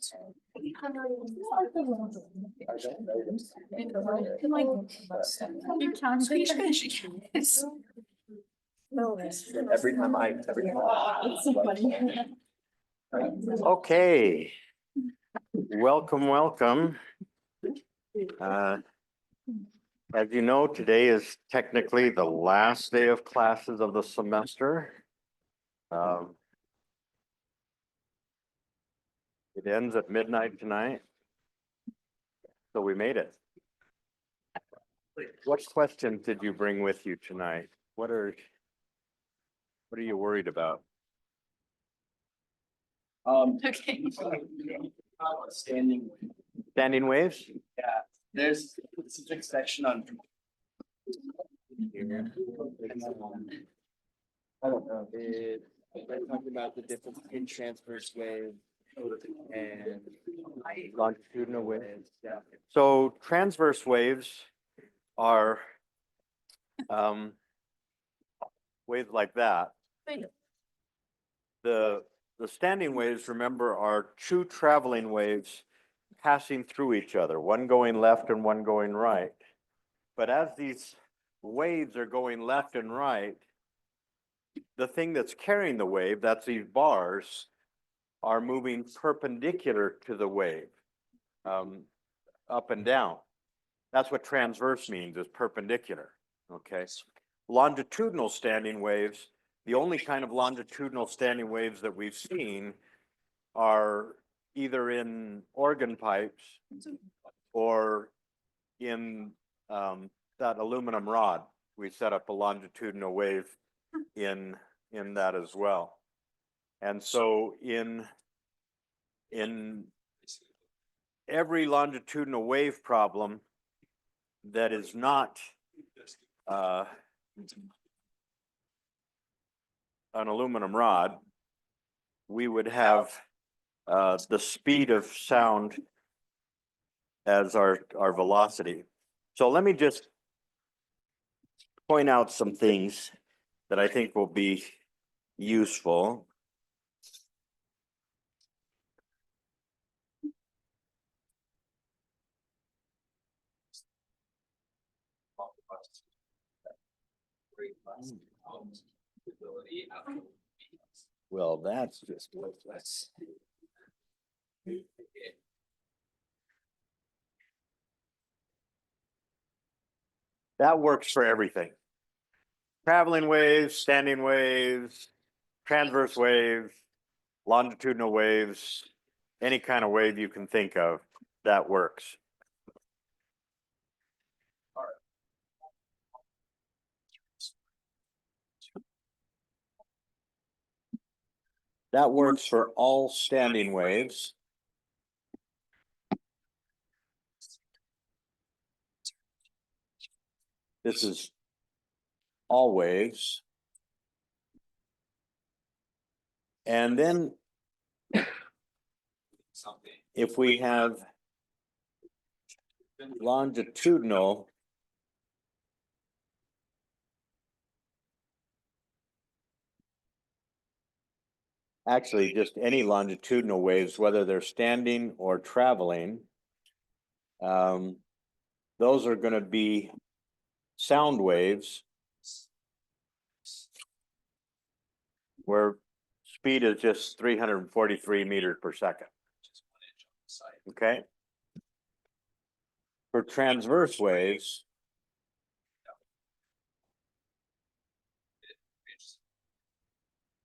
Every time it's so funny. Okay. Welcome. As you know, today is technically the last day of classes of the semester. It ends at midnight tonight. So we made it. What questions did you bring with you tonight? What are you worried about? Okay. Standing waves? Yeah, there's a specific section on. I don't know. We're talking about the difference between transverse wave and Longitudinal waves. waves. Yeah. So transverse waves are waves like that. The standing waves, remember, are two traveling waves passing through each other, one going left and one going right. But as these waves are going left and right, the thing that's carrying the wave, that's these bars, are moving perpendicular to the wave, up and down. That's what transverse means, is perpendicular, okay? Longitudinal standing waves, the only kind of longitudinal standing waves that we've seen are either in organ pipes or in that aluminum rod. We set up a longitudinal wave in that as well. And so in every longitudinal wave problem that is not an aluminum rod, we would have the speed of sound as our velocity. So let me just point out some things that I think will be useful. Well, that's just let's. That works for everything. Traveling waves, standing waves, transverse waves, longitudinal waves, any kind of wave you can think of, that works. That works for all standing waves. This is all waves. And then if we have longitudinal, actually just any longitudinal waves, whether they're standing or traveling, those are going to be sound waves where speed is just 343 meters per second. Okay. For transverse waves,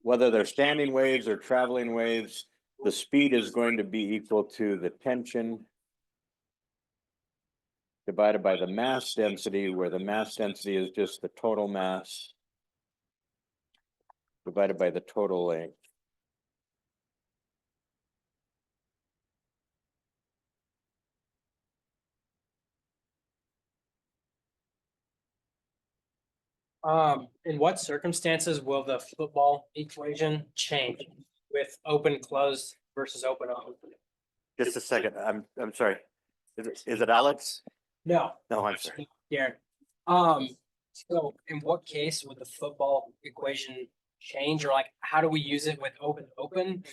whether they're standing waves or traveling waves, the speed is going to be equal to the tension divided by the mass density, where the mass density is just the total mass divided by the total length. In what circumstances will the football equation change with open, closed versus open, open? Just a second. I'm sorry. Is it Alex? No. No, I'm sorry. Darren. So in what case would the football equation change, or like how do we use it with open,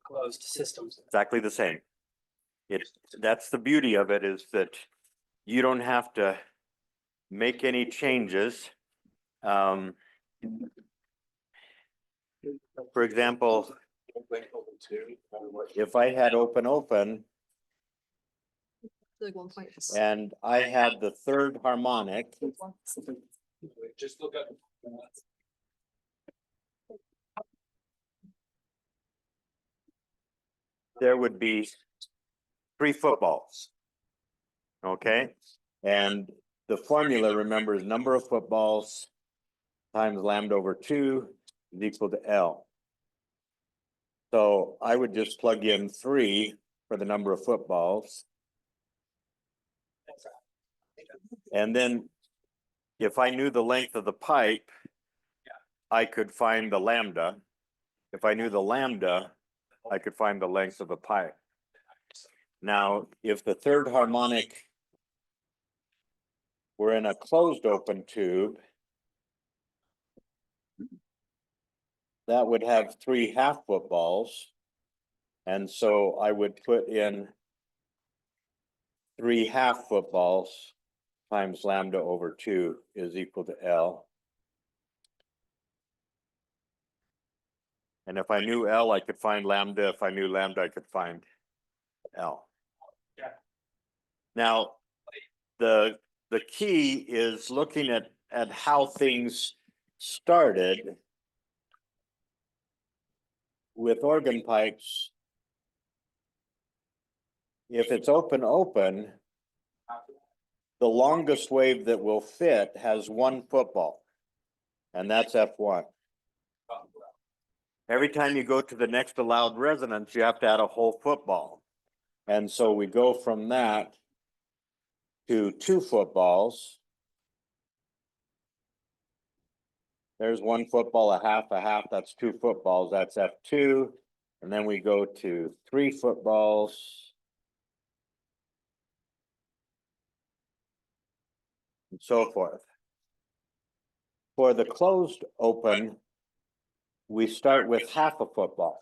closed systems. exactly the same. That's the beauty of it, is that you don't have to make any changes. For example, if I had open, Like 1.4. and I had the third harmonic, Just look up. there would be 3 footballs. Okay, and the formula, remember, is number of footballs times lambda over 2 is equal to L. So I would just plug in 3 for the number of footballs. And then if I knew the length of the pipe, I could find the lambda. If I knew the lambda, I could find the length of the pipe. Now, if the third harmonic were in a closed open tube, that would have 3 half footballs. And so I would put in 3 half footballs times lambda over 2 is equal to L. And if I knew L, I could find lambda. If I knew lambda, I could find L. Yeah. Now, the key is looking at how things started with organ pipes. If it's open, the longest wave that will fit has 1 football, and that's F1. Every time you go to the next allowed resonance, you have to add a whole football. And so we go from that to 2 footballs. There's 1 football, a half, that's 2 footballs, that's F2. And then we go to 3 footballs. And so forth. For the closed open, we start with half a football.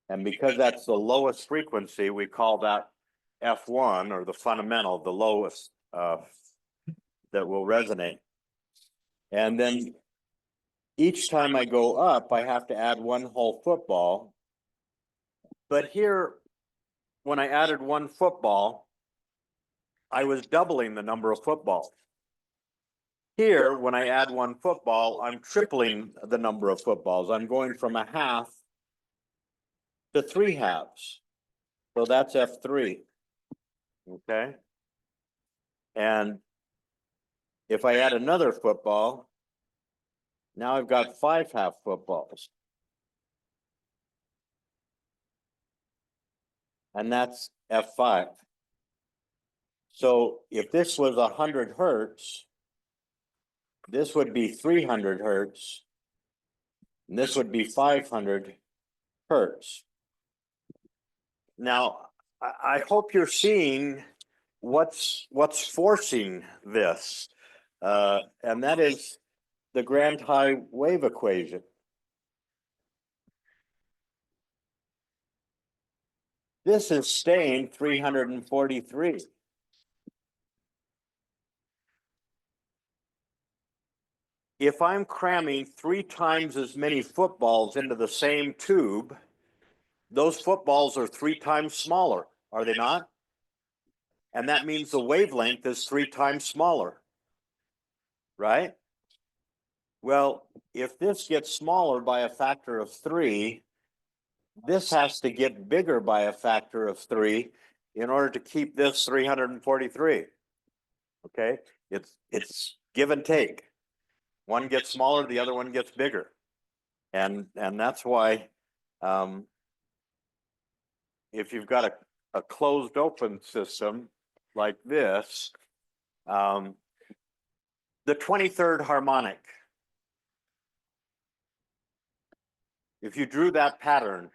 And because that's the lowest frequency, we call that F1, or the fundamental, the lowest that will resonate. And then each time I go up, I have to add 1 whole football. But here, when I added 1 football, I was doubling the number of footballs. Here, when I add 1 football, I'm tripling the number of footballs. I'm going from a half to 3 halves. So that's F3. Okay. And if I add another football, now I've got 5 half footballs. And that's F5. So if this was 100 hertz, this would be 300 hertz, and this would be 500 hertz. Now, I hope you're seeing what's forcing this, and that is the grand high wave equation. This is staying 343. If I'm cramming 3 times as many footballs into the same tube, those footballs are 3 times smaller, are they not? And that means the wavelength is 3 times smaller, right? Well, if this gets smaller by a factor of 3, this has to get bigger by a factor of 3 in order to keep this 343. Okay, it's give and take. One gets smaller, the other one gets bigger. And that's why if you've got a closed open system like this, the 23rd harmonic, if you drew that pattern,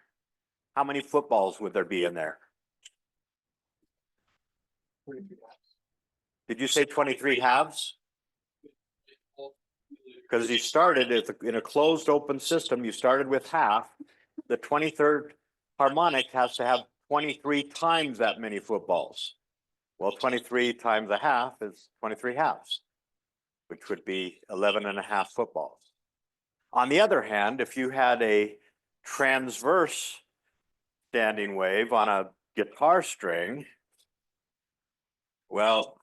how many footballs would there be in there? Did you say 23 halves? Because you started in a closed open system, you started with half, the 23rd harmonic has to have 23 times that many footballs. Well, 23 times a half is 23 halves, which would be 11 and a half footballs. On the other hand, if you had a transverse standing wave on a guitar string, well,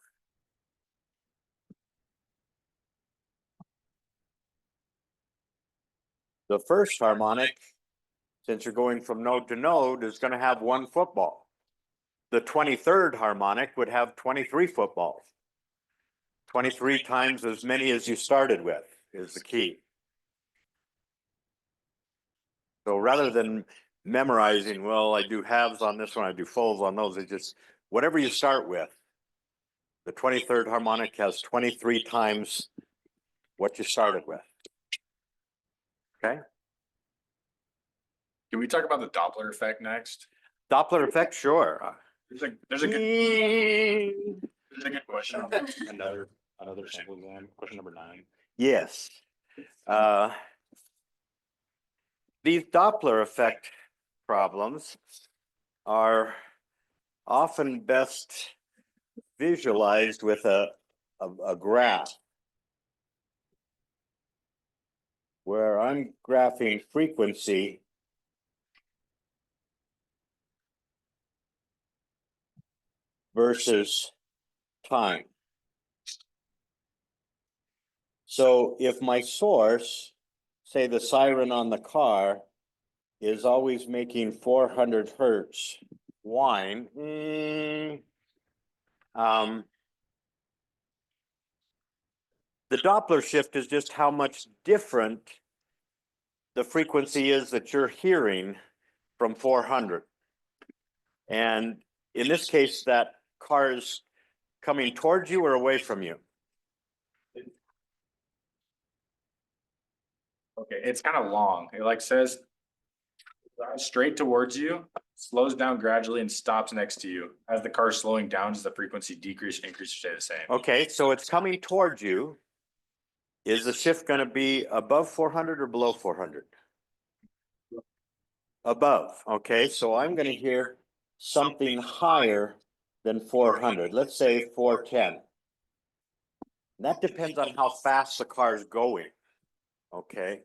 the first harmonic, since you're going from node to node, is going to have one football. The 23rd harmonic would have 23 footballs. 23 times as many as you started with is the key. So rather than memorizing, well, I do halves on this one, I do fulls on those, it just, whatever you start with, the 23rd harmonic has 23 times what you started with. Okay? Can we talk about the Doppler effect next? Doppler effect, sure. There's a good question. Another sample exam, question number 9. Yes. These Doppler effect problems are often best visualized with a graph where I'm graphing frequency versus time. So if my source, say the siren on the car, is always making 400 hertz whine, the Doppler shift is just how much different the frequency is that you're hearing from 400. And in this case, that car is coming towards you or away from you? Okay, it's kind of long. It like says straight towards you, slows down gradually and stops next to you. As the car is slowing down, does the frequency decrease, increase, or stay the same? Okay, so it's coming towards you. Is the shift going to be above 400 or below 400? Above. Okay, so I'm going to hear something higher than 400. Let's say 410. That depends on how fast the car is going. Okay.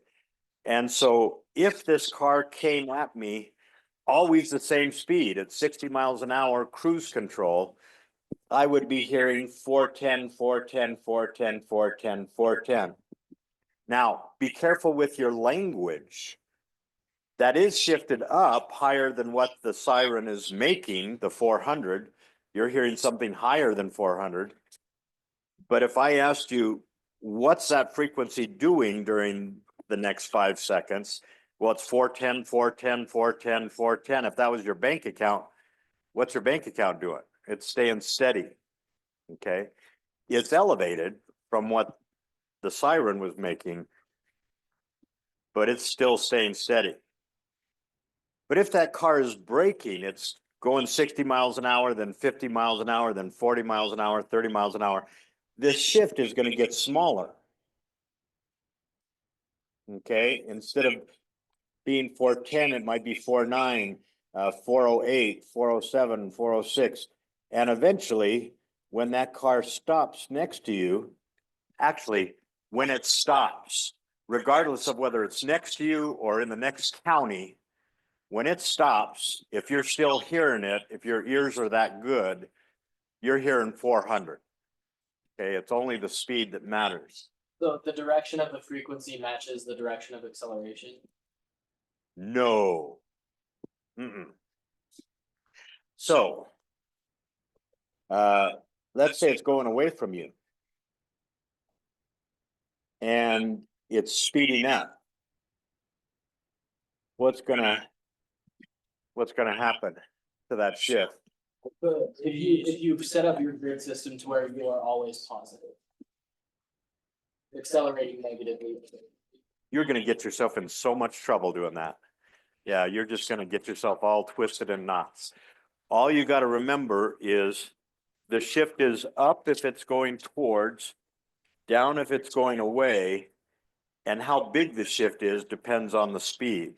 And so if this car came at me always the same speed at 60 miles an hour cruise control, I would be hearing 410, 410, 410, 410, 410. Now, be careful with your language. That is shifted up higher than what the siren is making, the 400. You're hearing something higher than 400. But if I asked you, what's that frequency doing during the next 5 seconds? Well, it's 410, 410, 410, 410. If that was your bank account, what's your bank account doing? It's staying steady. Okay. It's elevated from what the siren was making, but it's still staying steady. But if that car is braking, it's going 60 miles an hour, then 50 miles an hour, then 40 miles an hour, 30 miles an hour. This shift is going to get smaller. Okay, instead of being 410, it might be 49, 408, 407, 406. And eventually, when that car stops next to you, actually, when it stops, regardless of whether it's next to you or in the next county, when it stops, if you're still hearing it, if your ears are that good, you're hearing 400. Okay, it's only the speed that matters. So the direction of the frequency matches the direction of acceleration. No. So, let's say it's going away from you. And it's speeding up. What's gonna happen to that shift? But if you set up your grid system to where you are always positive, accelerating negatively. You're gonna get yourself in so much trouble doing that. Yeah, you're just gonna get yourself all twisted in knots. All you gotta remember is the shift is up if it's going towards, down if it's going away, and how big the shift is depends on the speed.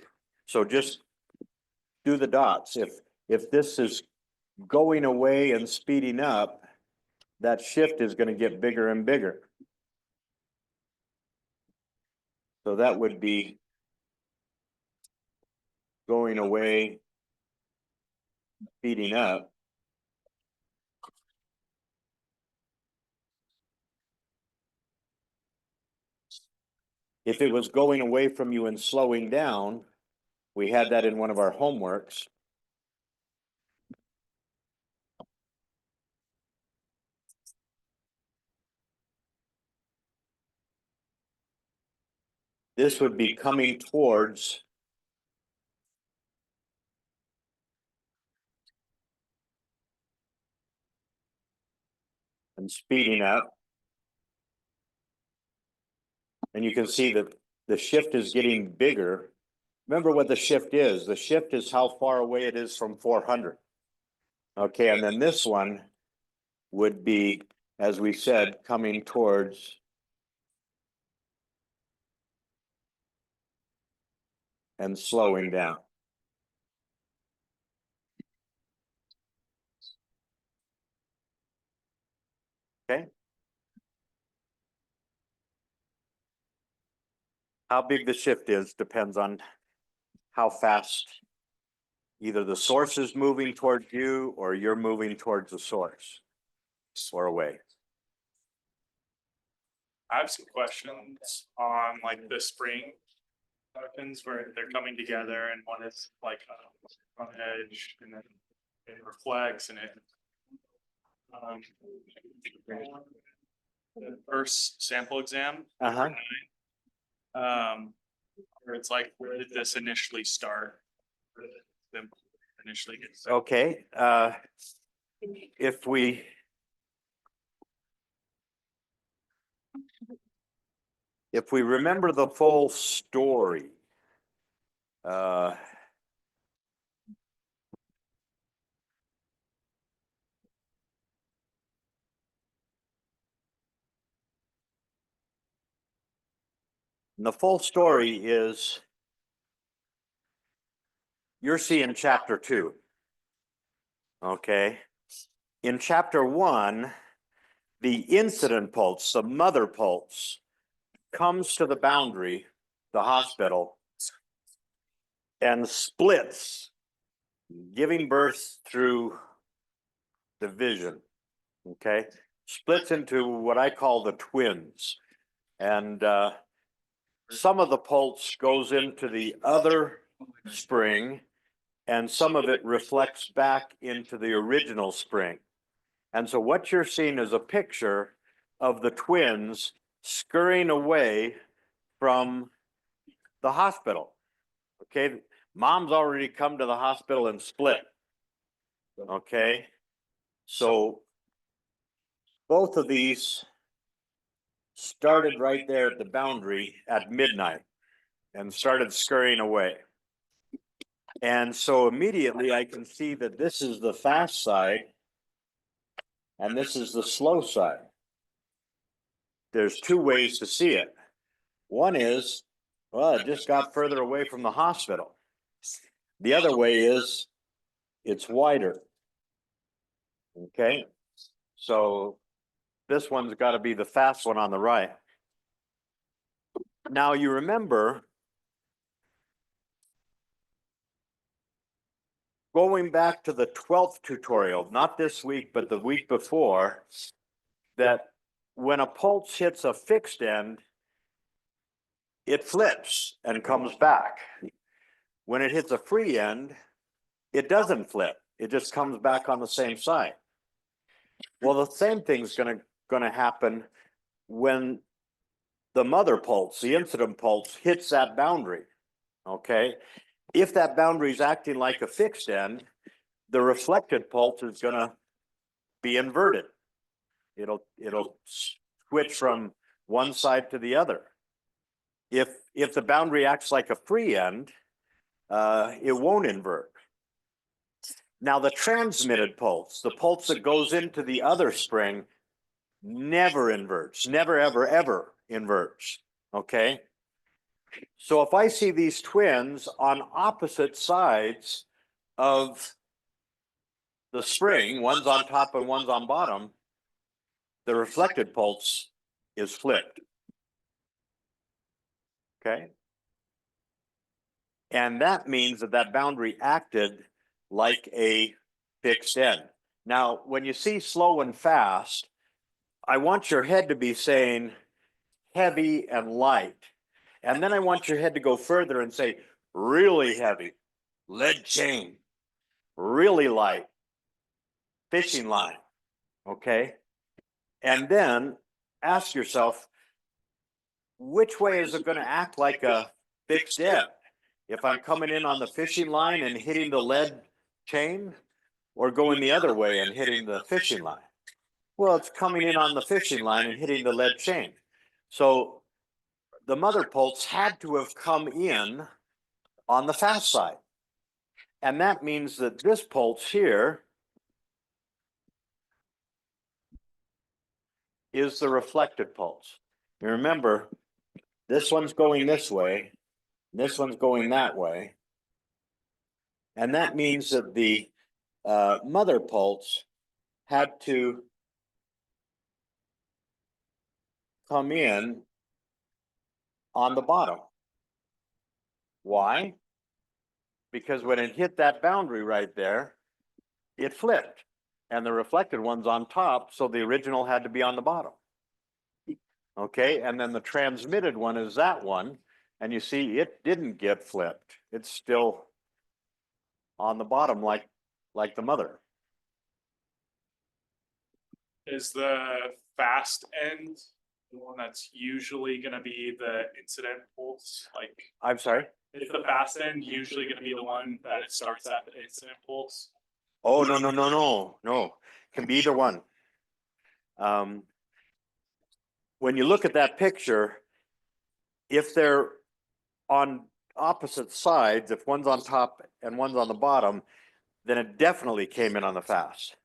So just do the dots. If this is going away and speeding up, that shift is gonna get bigger and bigger. So that would be going away, speeding up. If it was going away from you and slowing down, we had that in one of our homeworks. This would be coming towards and speeding up. And you can see that the shift is getting bigger. Remember what the shift is. The shift is how far away it is from 400. Okay, and then this one would be, as we said, coming towards and slowing down. Okay. How big the shift is depends on how fast either the source is moving towards you or you're moving towards the source or away. I have some questions on like the spring tokens where they're coming together and one is like on the edge and then it reflects and it. The first sample exam. Uh-huh. Where it's like, where did this initially start? Where did them initially get started? Okay, if we remember the full story, and the full story is you're seeing chapter 2. Okay. In chapter 1, the incident pulse, the mother pulse, comes to the boundary, the hospital, and splits, giving birth through division. Okay. Splits into what I call the twins. And some of the pulse goes into the other spring, and some of it reflects back into the original spring. And so what you're seeing is a picture of the twins scurrying away from the hospital. Okay, mom's already come to the hospital and split. Okay, so both of these started right there at the boundary at midnight and started scurrying away. And so immediately I can see that this is the fast side and this is the slow side. There's two ways to see it. One is, well, it just got further away from the hospital. The other way is it's wider. Okay, so this one's got to be the fast one on the right. Now you remember going back to the 12th tutorial, not this week, but the week before, that when a pulse hits a fixed end, it flips and comes back. When it hits a free end, it doesn't flip. It just comes back on the same side. Well, the same thing's gonna happen when the mother pulse, the incident pulse, hits that boundary. Okay, if that boundary is acting like a fixed end, the reflected pulse is gonna be inverted. It'll switch from one side to the other. If the boundary acts like a free end, it won't invert. Now the transmitted pulse, the pulse that goes into the other spring, never inverts, never, ever, ever inverts. Okay. So if I see these twins on opposite sides of the spring, one's on top and one's on bottom, the reflected pulse is flipped. Okay? And that means that that boundary acted like a fixed end. Now, when you see slow and fast, I want your head to be saying heavy and light. And then I want your head to go further and say really heavy, lead chain, really light, fishing line. Okay? And then ask yourself, which way is it going to act like a fixed end? If I'm coming in on the fishing line and hitting the lead chain, or going the other way and hitting the fishing line? Well, it's coming in on the fishing line and hitting the lead chain. So the mother pulse had to have come in on the fast side. And that means that this pulse here is the reflected pulse. You remember, this one's going this way, this one's going that way. And that means that the mother pulse had to come in on the bottom. Why? Because when it hit that boundary right there, it flipped. And the reflected one's on top, so the original had to be on the bottom. Okay, and then the transmitted one is that one, and you see it didn't get flipped. It's still on the bottom like the mother. Is the fast end the one that's usually gonna be the incident pulse? Like, I'm sorry? is the fast end usually gonna be the one that it starts at the incident pulse? Oh, no. Can be either one. When you look at that picture, if they're on opposite sides, if one's on top and one's on the bottom, then it definitely came in on the fast.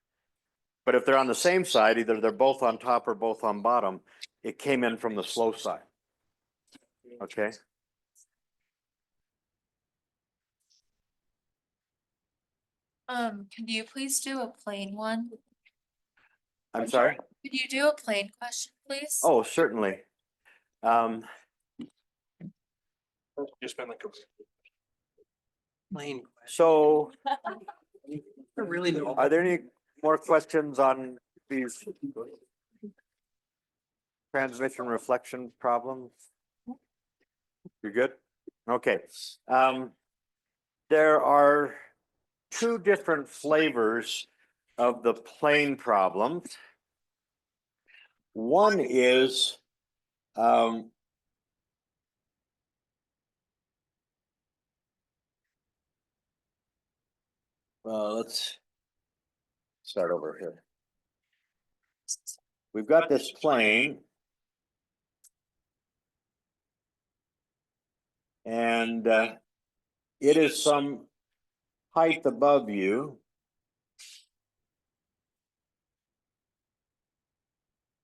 But if they're on the same side, either they're both on top or both on bottom, it came in from the slow side. Okay? Could you please do a plain one? I'm sorry? Could you do a plain question, please? Oh, certainly. Just been like a. Lane. So Really? are there any more questions on these transmission reflection problems? You're good? Okay. There are two different flavors of the plane problem. One is let's start over here. We've got this plane, and it is some height above you.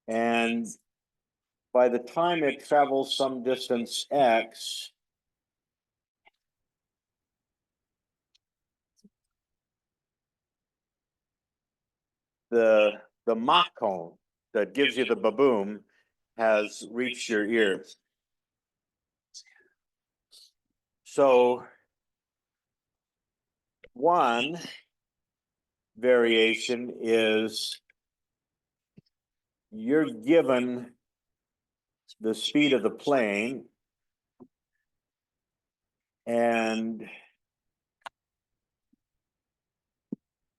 And by the time it travels some distance x, the Mach cone that gives you the baboom has reached your ears. So one variation is you're given the speed of the plane and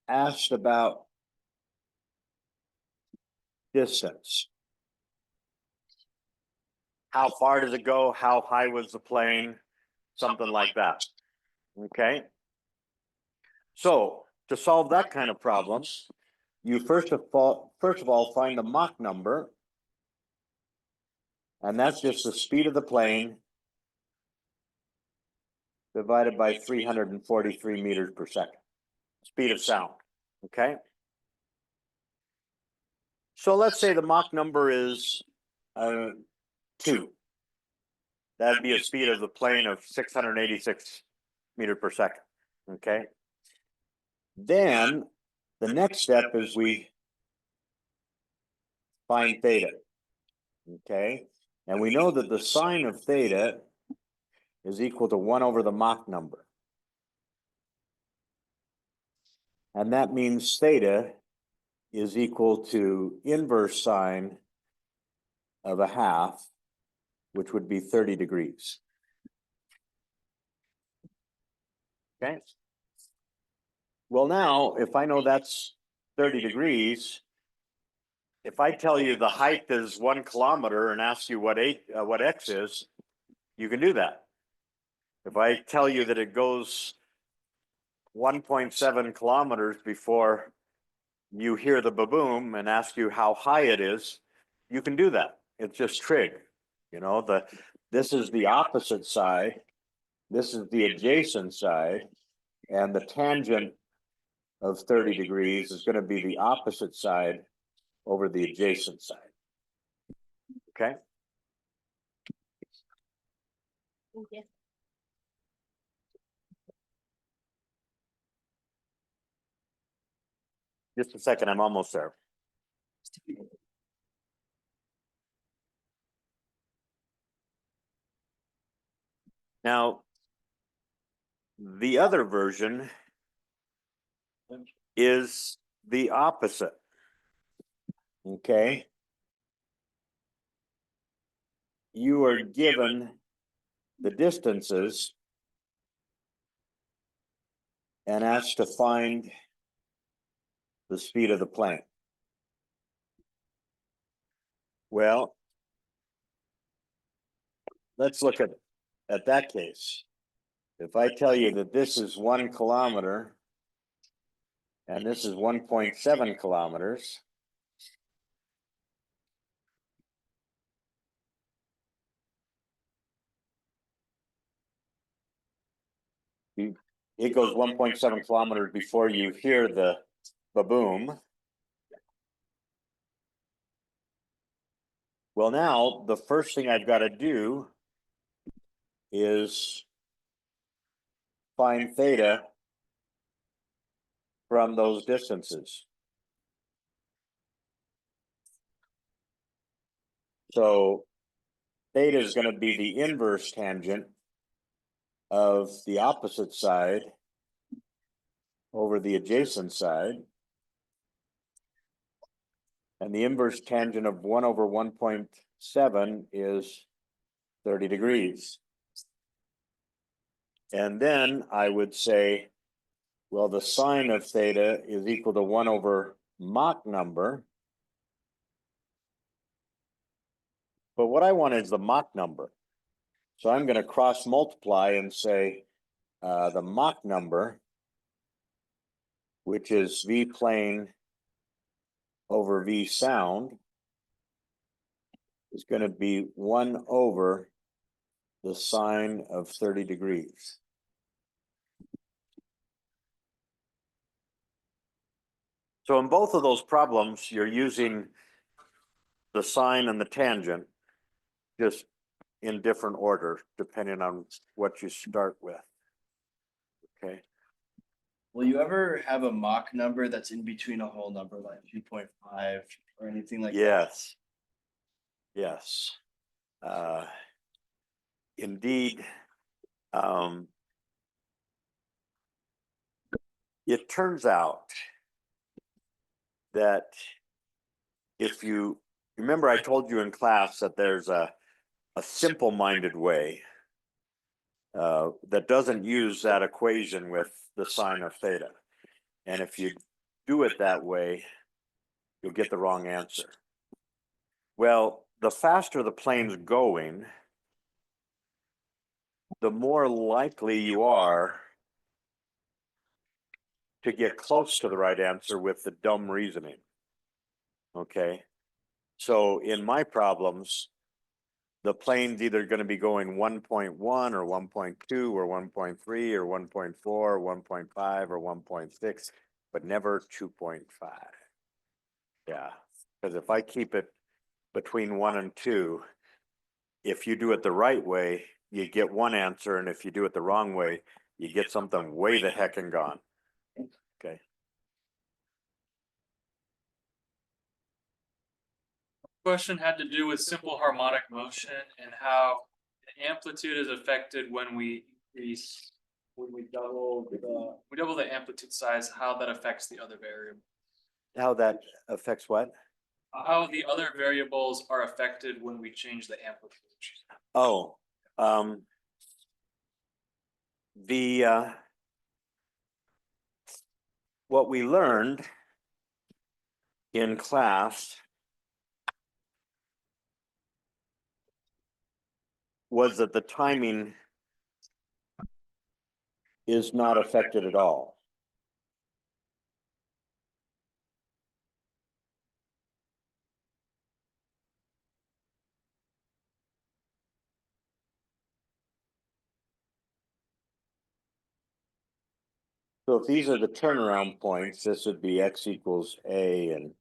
asked about distance. How far does it go? How high was the plane? Something like that. Okay. So to solve that kind of problem, you first of all find the Mach number, and that's just the speed of the plane divided by 343 meters per second, speed of sound. Okay. So let's say the Mach number is 2. That'd be a speed of the plane of 686 meters per second. Okay. Then the next step is we find theta. Okay, and we know that the sine of theta is equal to 1 over the Mach number. And that means theta is equal to inverse sine of a half, which would be 30 degrees. Okay. Well, now, if I know that's 30 degrees, if I tell you the height is 1 kilometer and ask you what x is, you can do that. If I tell you that it goes 1.7 kilometers before you hear the ba-boom and ask you how high it is, you can do that. It's just trig. You know, this is the opposite side, this is the adjacent side, and the tangent of 30 degrees is going to be the opposite side over the adjacent side. Okay? Just a second, I'm almost there. Now, the other version is the opposite. Okay? You are given the distances and asked to find the speed of the plane. Well, let's look at that case. If I tell you that this is 1 kilometer and this is 1.7 kilometers, it goes 1.7 kilometers before you hear the ba-boom. Well, now the first thing I've got to do is find theta from those distances. So theta is going to be the inverse tangent of the opposite side over the adjacent side. And the inverse tangent of 1 over 1.7 is 30 degrees. And then I would say, well, the sine of theta is equal to 1 over Mach number. But what I want is the Mach number. So I'm going to cross multiply and say the Mach number, which is V plane over V sound, is going to be 1 over the sine of 30 degrees. So in both of those problems, you're using the sine and the tangent, just in different order, depending on what you start with. Okay. Will you ever have a Mach number that's in between a whole number like 2.5 or anything like that? Yes. Yes. Indeed. It turns out that if you remember, I told you in class that there's a simple-minded way that doesn't use that equation with the sine of theta. And if you do it that way, you'll get the wrong answer. Well, the faster the plane's going, the more likely you are to get close to the right answer with the dumb reasoning. Okay. So in my problems, the plane's either going to be going 1.1 or 1.2 or 1.3 or 1.4 or 1.5 or 1.6, but never 2.5. Yeah. Because if I keep it between 1 and 2, if you do it the right way, you get one answer. And if you do it the wrong way, you get something way the heck and gone. Okay. Question had to do with simple harmonic motion and how the amplitude is affected when we increase, when we double the amplitude size, how that affects the other variable. How that affects what? How the other variables are affected when we change the amplitude. Oh, what we learned in class was that the timing is not affected at all. So if these are the turnaround points, this would be x equals a and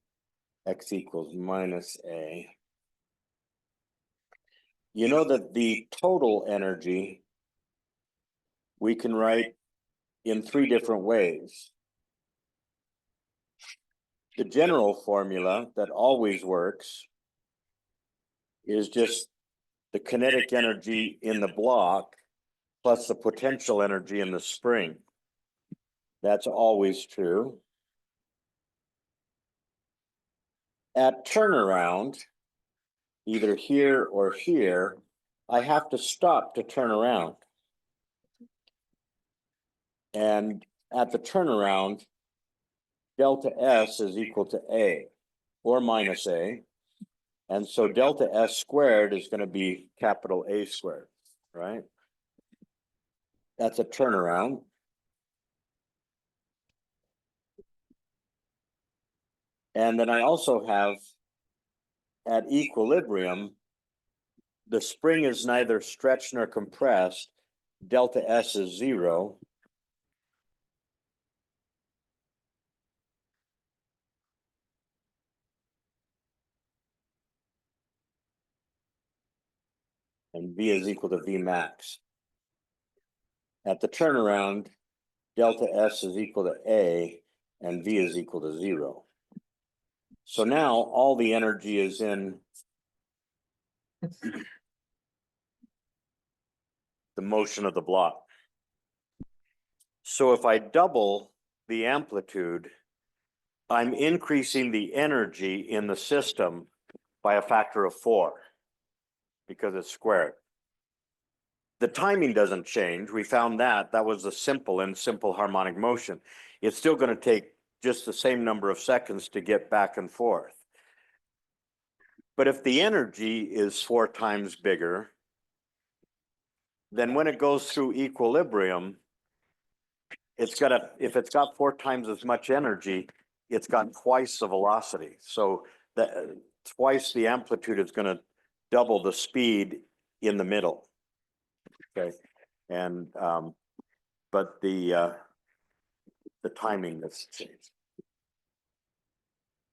x equals minus a. You know that the total energy we can write in three different ways. The general formula that always works is just the kinetic energy in the block plus the potential energy in the spring. That's always true. At turnaround, either here or here, I have to stop to turn around. And at the turnaround, delta S is equal to A or minus A. And so delta S squared is going to be capital A squared, right? That's a turnaround. And then I also have at equilibrium, the spring is neither stretched nor compressed. Delta S is 0. And V is equal to V max. At the turnaround, delta S is equal to A and V is equal to 0. So now all the energy is in the motion of the block. So if I double the amplitude, I'm increasing the energy in the system by a factor of 4 because it's squared. The timing doesn't change. We found that was the simple harmonic motion. It's still going to take just the same number of seconds to get back and forth. But if the energy is 4 times bigger, then when it goes through equilibrium, if it's got 4 times as much energy, it's got twice the velocity. So twice the amplitude is going to double the speed in the middle. Okay, and but the timing that's changed.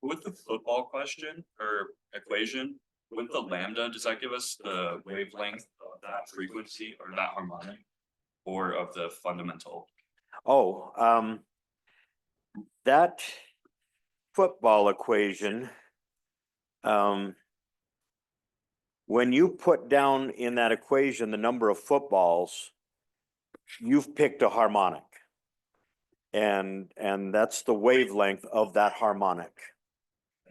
With the football question or equation, with the lambda, does that give us the wavelength of that frequency or that harmonic? Or of the fundamental? Oh, that football equation, when you put down in that equation the number of footballs, you've picked a harmonic. And that's the wavelength of that harmonic.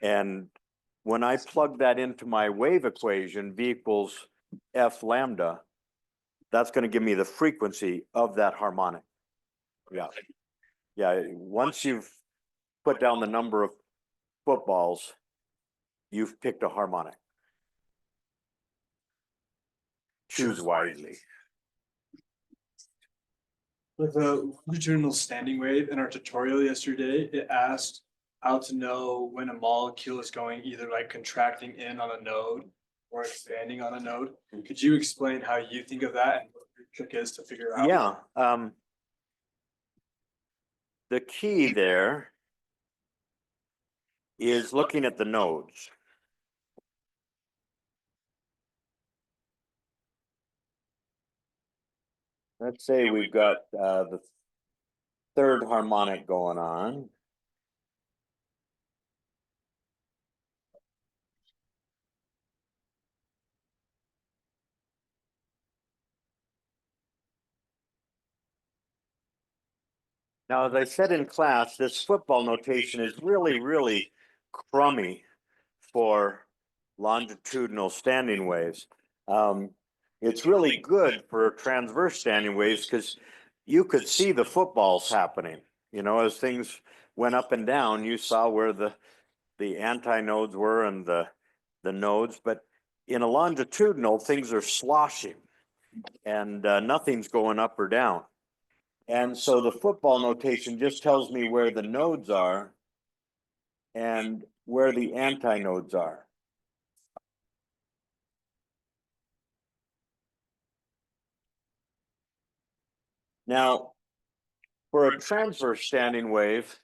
And when I plug that into my wave equation, V equals F lambda, that's going to give me the frequency of that harmonic. Yeah. Yeah. Once you've put down the number of footballs, you've picked a harmonic. Choose wisely. With a longitudinal standing wave in our tutorial yesterday, it asked how to know when a molecule is going either like contracting in on a node or expanding on a node. Could you explain how you think of that and what your trick is to figure out? Yeah. The key there is looking at the nodes. Let's say we've got the third harmonic going on. Now, as I said in class, this football notation is really, really crummy for longitudinal standing waves. It's really good for transverse standing waves because you could see the footballs happening. You know, as things went up and down, you saw where the antinodes were and the nodes, but in a longitudinal, things are sloshing and nothing's going up or down. And so the football notation just tells me where the nodes are and where the antinodes are. Now, for a transverse standing wave,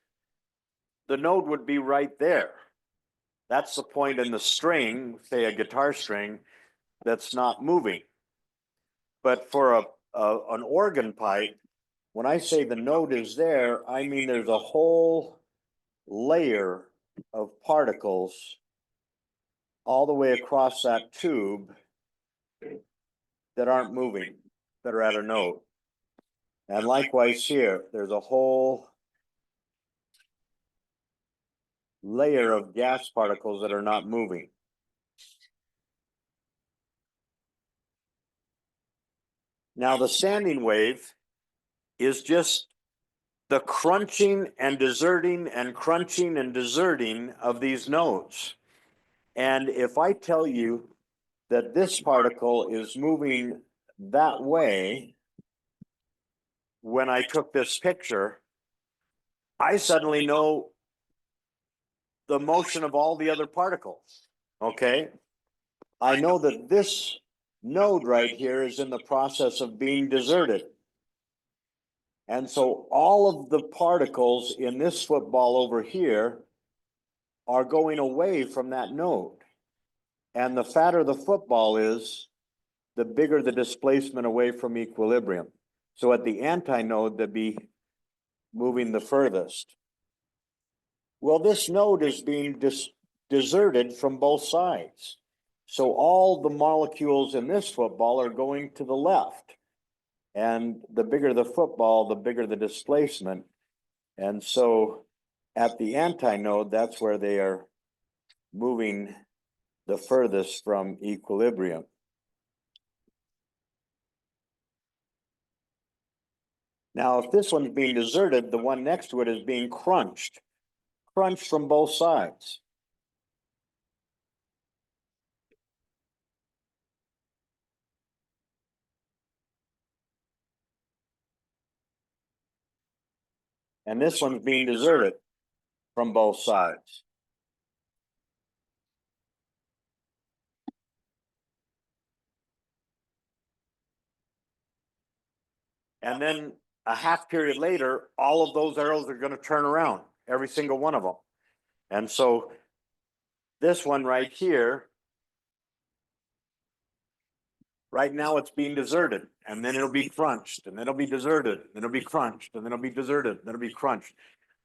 the node would be right there. That's the point in the string, say a guitar string, that's not moving. But for an organ pipe, when I say the node is there, I mean there's a whole layer of particles all the way across that tube that aren't moving, that are at a node. And likewise here, there's a whole layer of gas particles that are not moving. Now the standing wave is just the crunching and deserting and crunching and deserting of these nodes. And if I tell you that this particle is moving that way, when I took this picture, I suddenly know the motion of all the other particles, okay? I know that this node right here is in the process of being deserted. And so all of the particles in this football over here are going away from that node. And the fatter the football is, the bigger the displacement away from equilibrium. So at the antinode, they'd be moving the furthest. Well, this node is being deserted from both sides. So all the molecules in this football are going to the left. And the bigger the football, the bigger the displacement. And so at the antinode, that's where they are moving the furthest from equilibrium. Now, if this one's being deserted, the one next to it is being crunched from both sides. And this one's being deserted from both sides. And then a half period later, all of those arrows are going to turn around, every single one of them. And so this one right here, right now it's being deserted, and then it'll be crunched, and then it'll be deserted, then it'll be crunched, and then it'll be deserted, then it'll be crunched.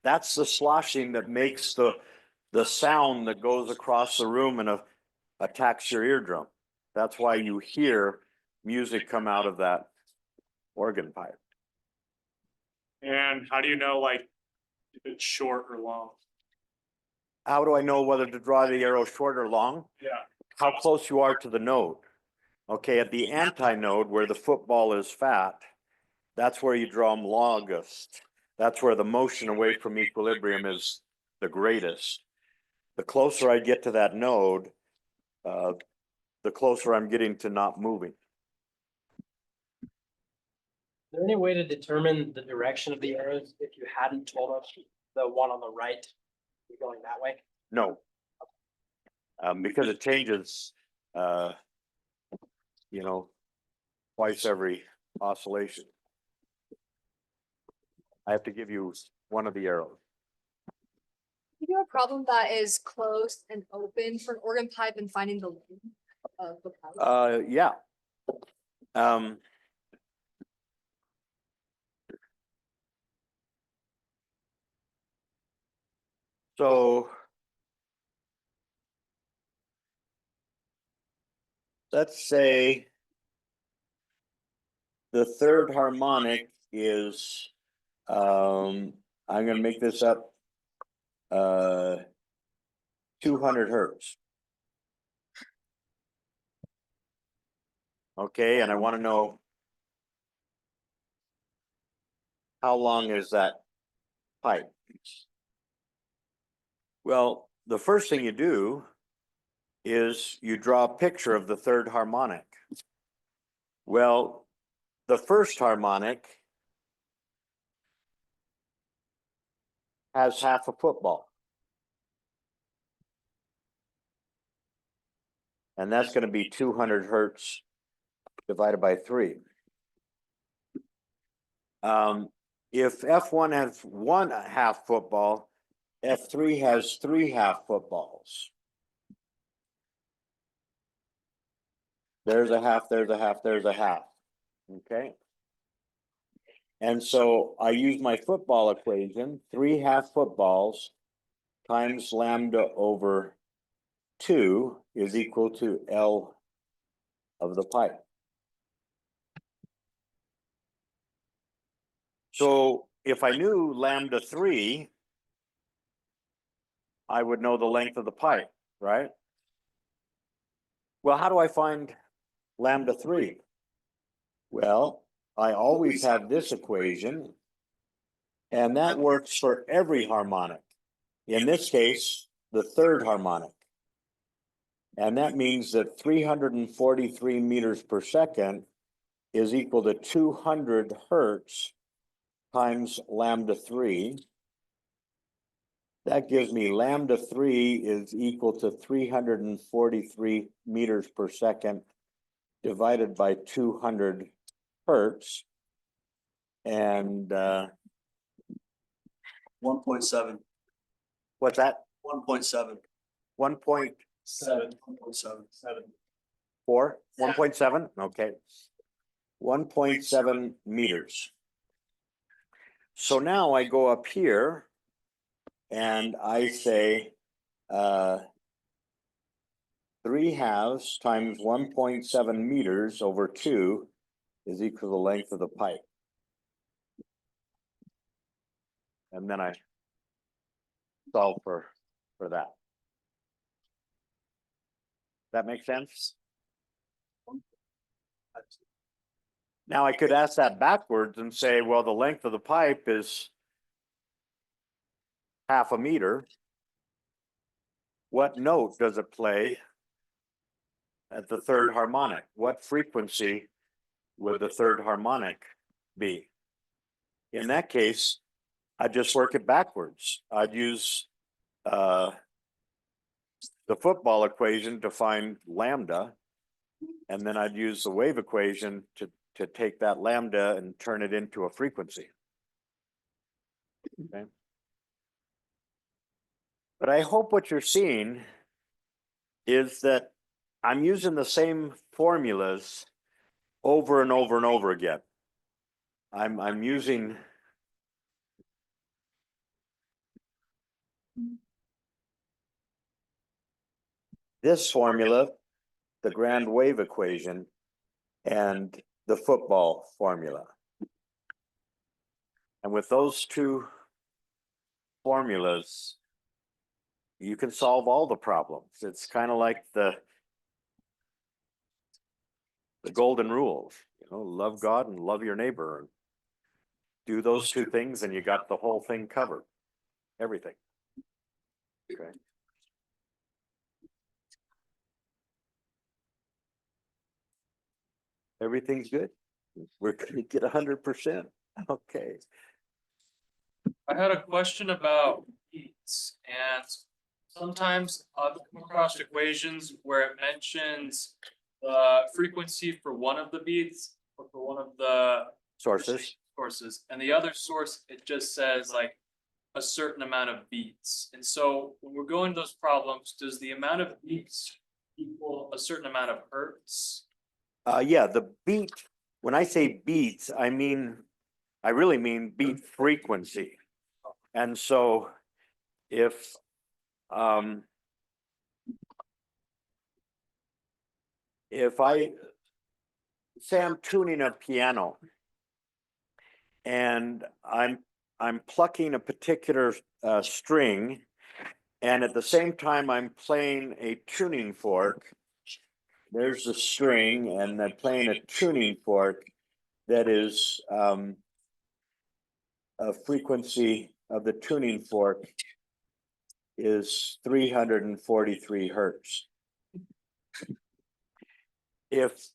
That's the sloshing that makes the sound that goes across the room and attacks your eardrum. That's why you hear music come out of that organ pipe. And how do you know like if it's short or long? How do I know whether to draw the arrow short or long? Yeah. How close you are to the node. Okay, at the antinode where the football is fat, that's where you draw them longest. That's where the motion away from equilibrium is the greatest. The closer I get to that node, the closer I'm getting to not moving. Is there any way to determine the direction of the arrows if you hadn't told us the one on the right is going that way? No. Because it changes, you know, twice every oscillation. I have to give you one of the arrows. You do a problem that is closed and open for an organ pipe and finding the length of the pipe. Yeah. So let's say the third harmonic is, I'm gonna make this up, 200 hertz. Okay, and I want to know how long is that pipe? Well, the first thing you do is you draw a picture of the third harmonic. Well, the first harmonic has half a football. And that's going to be 200 hertz divided by 3. If F1 has 1/2 football, F3 has 3/2 footballs. There's a half, there's a half, there's a half. Okay. And so I use my football equation, 3/2 footballs times lambda over 2 is equal to L of the pipe. So if I knew lambda 3, I would know the length of the pipe, right? Well, how do I find lambda 3? Well, I always have this equation, and that works for every harmonic. In this case, the third harmonic. And that means that 343 meters per second is equal to 200 hertz times lambda 3. That gives me lambda 3 is equal to 343 meters per second divided by 200 hertz. And 1.7. what's that? 1.7. 1.4? 1.7. 1.7? Okay. 1.7 meters. So now I go up here and I say 3/2 times 1.7 meters over 2 is equal to the length of the pipe. And then I solve for that. That make sense? Now I could ask that backwards and say, well, the length of the pipe is 1/2 meter. What note does it play at the third harmonic? What frequency would the third harmonic be? In that case, I'd just work it backwards. I'd use the football equation to find lambda, and then I'd use the wave equation to take that lambda and turn it into a frequency. Okay. But I hope what you're seeing is that I'm using the same formulas over and over and over again. I'm using this formula, the grand wave equation, and the football formula. And with those two formulas, you can solve all the problems. It's kind of like the golden rules, love God and love your neighbor. Do those two things and you got the whole thing covered. Everything. Okay. Everything's good. We're gonna get 100%. Okay. I had a question about beats, and sometimes I've come across equations where it mentions the frequency for one of the beats or for one of the Sources. and the other source, it just says like a certain amount of beats. And so when we're going to those problems, does the amount of beats equal a certain amount of hertz? Yeah, the beat, when I say beats, I really mean beat frequency. And so if If I say I'm tuning a piano and I'm plucking a particular string, and at the same time I'm playing a tuning fork. There's the string, and I'm playing a tuning fork that is a frequency of the tuning fork is 343 hertz. If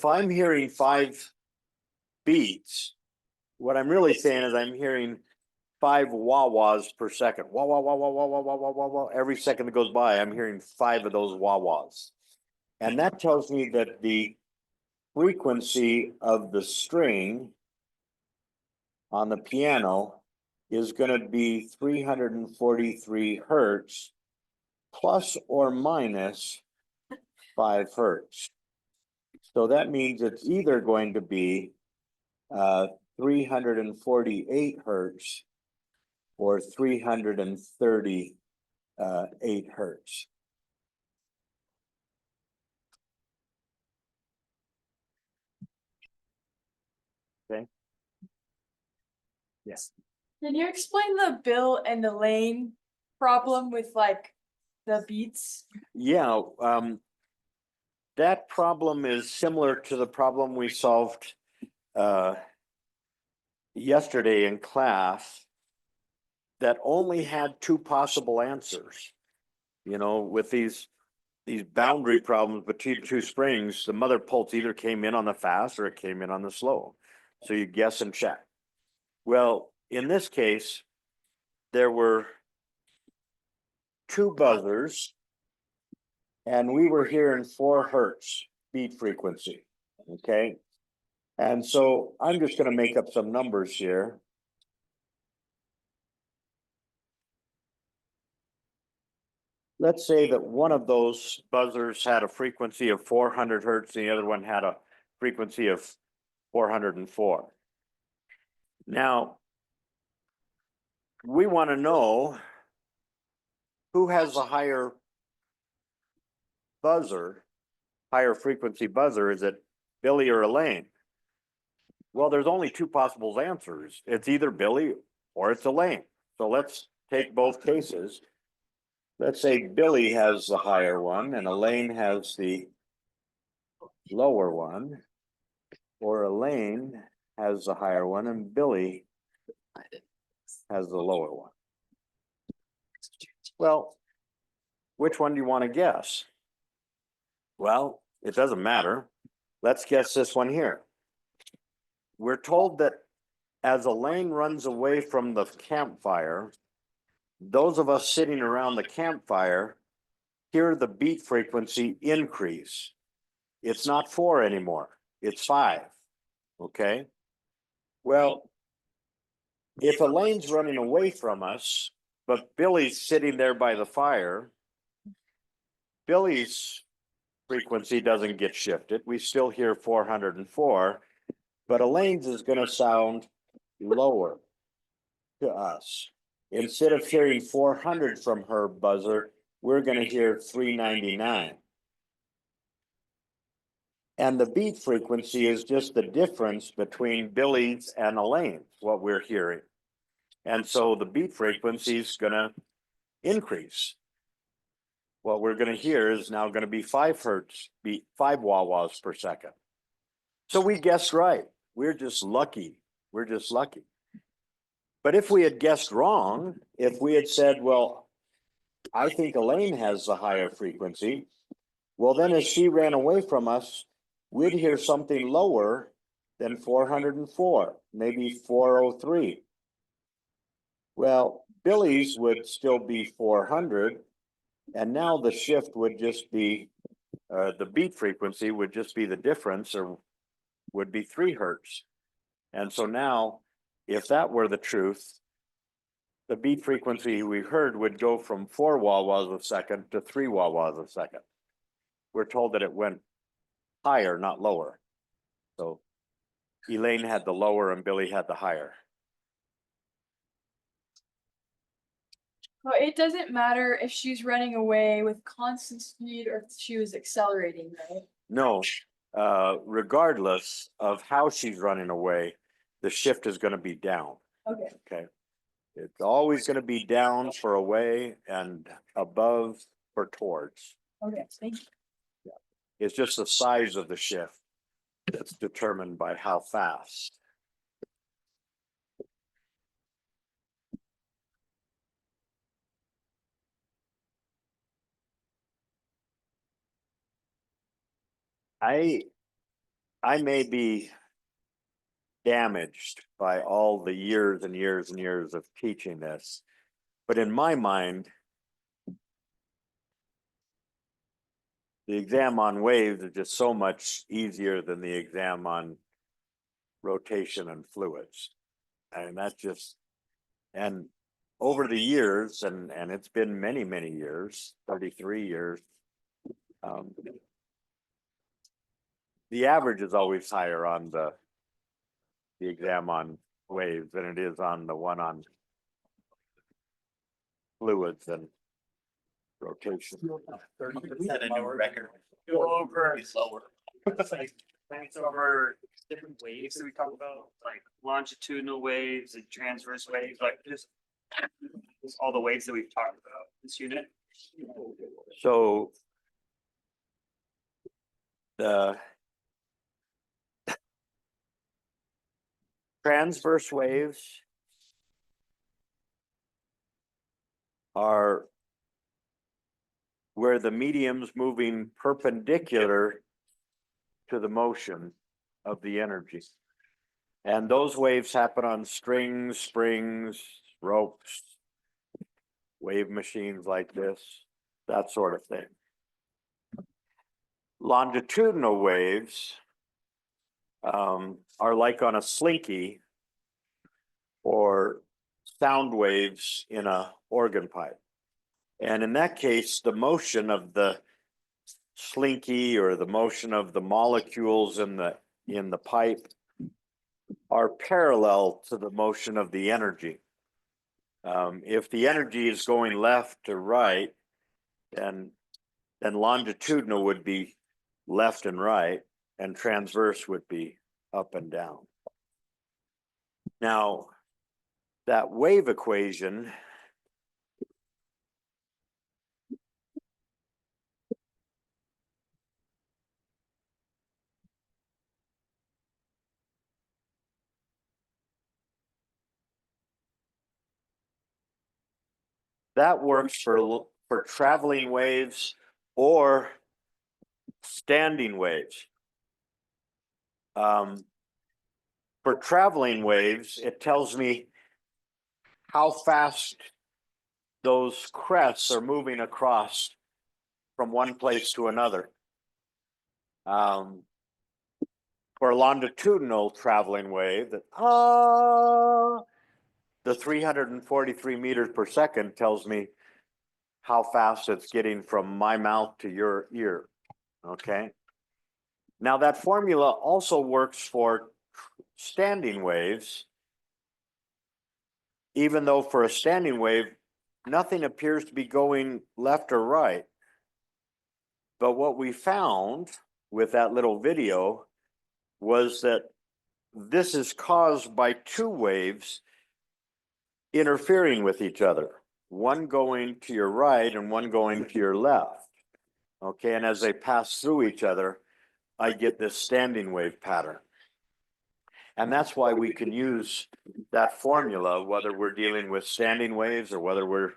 I'm hearing 5 beats, what I'm really saying is I'm hearing 5 wah-wahs per second. Wah, wah, wah, wah, wah, wah, wah, wah, wah, wah. Every second that goes by, I'm hearing 5 of those wah-wahs. And that tells me that the frequency of the string on the piano is going to be 343 hertz plus or minus 5 hertz. So that means it's either going to be 348 hertz or 338 hertz. Okay. Yes. Can you explain the Bill and the Lane problem with like the beats? Yeah, that problem is similar to the problem we solved yesterday in class that only had 2 possible answers. You know, with these boundary problems between 2 springs, the mother pulse either came in on the fast or it came in on the slow. So you guess and check. Well, in this case, there were 2 buzzers, and we were hearing 4 hertz beat frequency. Okay. And so I'm just going to make up some numbers here. Let's say that one of those buzzers had a frequency of 400 hertz, and the other one had a frequency of 404. Now, we want to know who has a higher buzzer, higher frequency buzzer. Is it Billy or Elaine? Well, there's only 2 possible answers. It's either Billy or it's Elaine. So let's take both cases. Let's say Billy has the higher one and Elaine has the lower one, or Elaine has the higher one and Billy has the lower one. Well, which one do you want to guess? Well, it doesn't matter. Let's guess this one here. We're told that as Elaine runs away from the campfire, those of us sitting around the campfire hear the beat frequency increase. It's not 4 anymore, it's 5. Okay. Well, if Elaine's running away from us, but Billy's sitting there by the fire, Billy's frequency doesn't get shifted. We still hear 404, but Elaine's is going to sound lower to us. Instead of hearing 400 from her buzzer, we're going to hear 399. And the beat frequency is just the difference between Billy's and Elaine's, what we're hearing. And so the beat frequency is going to increase. What we're going to hear is now going to be 5 hertz, 5 wah-wahs per second. So we guessed right. We're just lucky. We're just lucky. But if we had guessed wrong, if we had said, well, I think Elaine has the higher frequency, well, then as she ran away from us, we'd hear something lower than 404, maybe 403. Well, Billy's would still be 400, and now the shift would just be, the beat frequency would just be the difference, or would be 3 hertz. And so now, if that were the truth, the beat frequency we heard would go from 4 wah-wahs a second to 3 wah-wahs a second. We're told that it went higher, not lower. So Elaine had the lower and Billy had the higher. Well, it doesn't matter if she's running away with constant speed or if she was accelerating, right? No, regardless of how she's running away, the shift is gonna be down, Okay. okay? It's always gonna be down for away and above for towards. Okay, thank you. It's just the size of the shift that's determined by how fast. I may be damaged by all the years and years and years of teaching this, but in my mind, the exam on waves is just so much easier than the exam on rotation and fluids. And that's just, and over the years, and it's been many, many years, 33 years, the average is always higher on the exam on waves than it is on the one on fluids and rotation. Set a new record. Go over, Lower. thanks over different waves that we talked about, like longitudinal waves and transverse waves, like just all the waves that we've talked about this unit. So the transverse waves are where the medium's moving perpendicular to the motion of the energy. And those waves happen on strings, springs, ropes, wave machines like this, that sort of thing. Longitudinal waves are like on a slinky or sound waves in a organ pipe. And in that case, the motion of the slinky or the motion of the molecules in the pipe are parallel to the motion of the energy. If the energy is going left to right, then longitudinal would be left and right, and transverse would be up and down. Now, that wave equation that works for traveling waves or standing waves. For traveling waves, it tells me how fast those crests are moving across from one place to another. For a longitudinal traveling wave, the 343 meters per second tells me how fast it's getting from my mouth to your ear, okay? Now that formula also works for standing waves, even though for a standing wave, nothing appears to be going left or right. But what we found with that little video was that this is caused by two waves interfering with each other, one going to your right and one going to your left. Okay, and as they pass through each other, I get this standing wave pattern. And that's why we can use that formula, whether we're dealing with standing waves or whether we're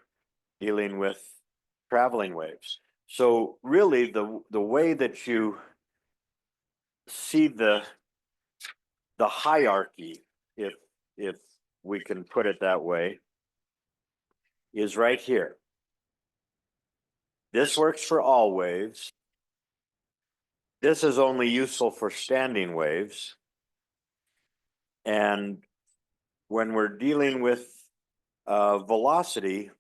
dealing with traveling waves. So really the way that you see the hierarchy, if we can put it that way, is right here. This works for all waves. This is only useful for standing waves. And when we're dealing with velocity,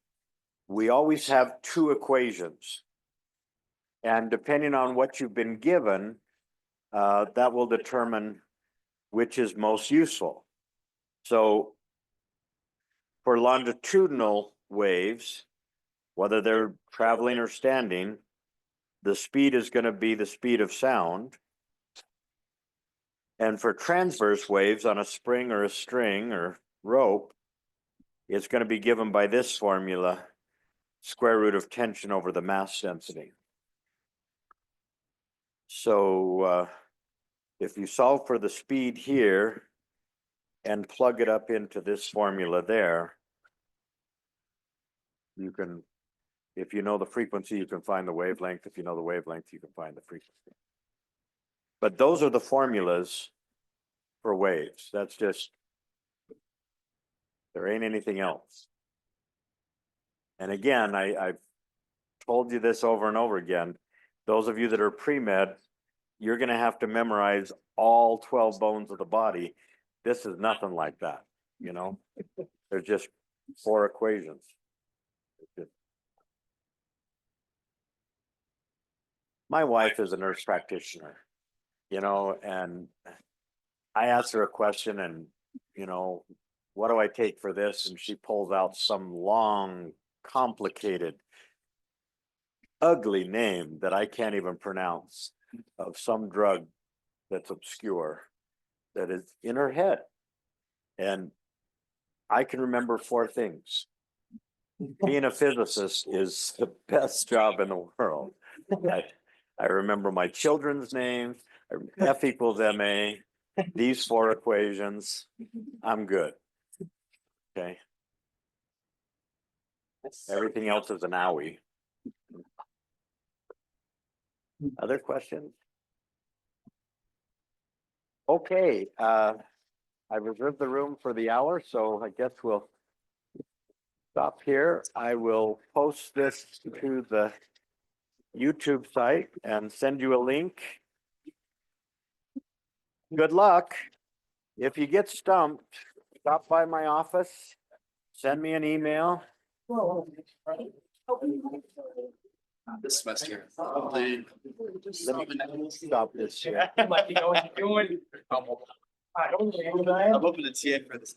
we always have two equations. And depending on what you've been given, that will determine which is most useful. So for longitudinal waves, whether they're traveling or standing, the speed is gonna be the speed of sound. And for transverse waves on a spring or a string or rope, it's gonna be given by this formula, square root of tension over the mass density. So if you solve for the speed here and plug it up into this formula there, you can, if you know the frequency, you can find the wavelength. If you know the wavelength, you can find the frequency. But those are the formulas for waves. That's just, there ain't anything else. And again, I've told you this over and over again. Those of you that are pre-med, you're gonna have to memorize all 12 bones of the body. This is nothing like that, you know? They're just 4 equations. My wife is a nurse practitioner, you know, and I asked her a question and, you know, what do I take for this? And she pulls out some long, complicated, ugly name that I can't even pronounce of some drug that's obscure that is in her head. And I can remember 4 things. Being a physicist is the best job in the world. I remember my children's names, F equals MA, these 4 equations, I'm good. Okay. Everything else is an owie. Other questions? Okay, I reserved the room for the hour, so I guess we'll stop here. I will post this to the YouTube site and send you a link. Good luck. If you get stumped, stop by my office, send me an email. This semester. Let me stop this here. Like, you know what you're doing. I'm hoping to TA for this.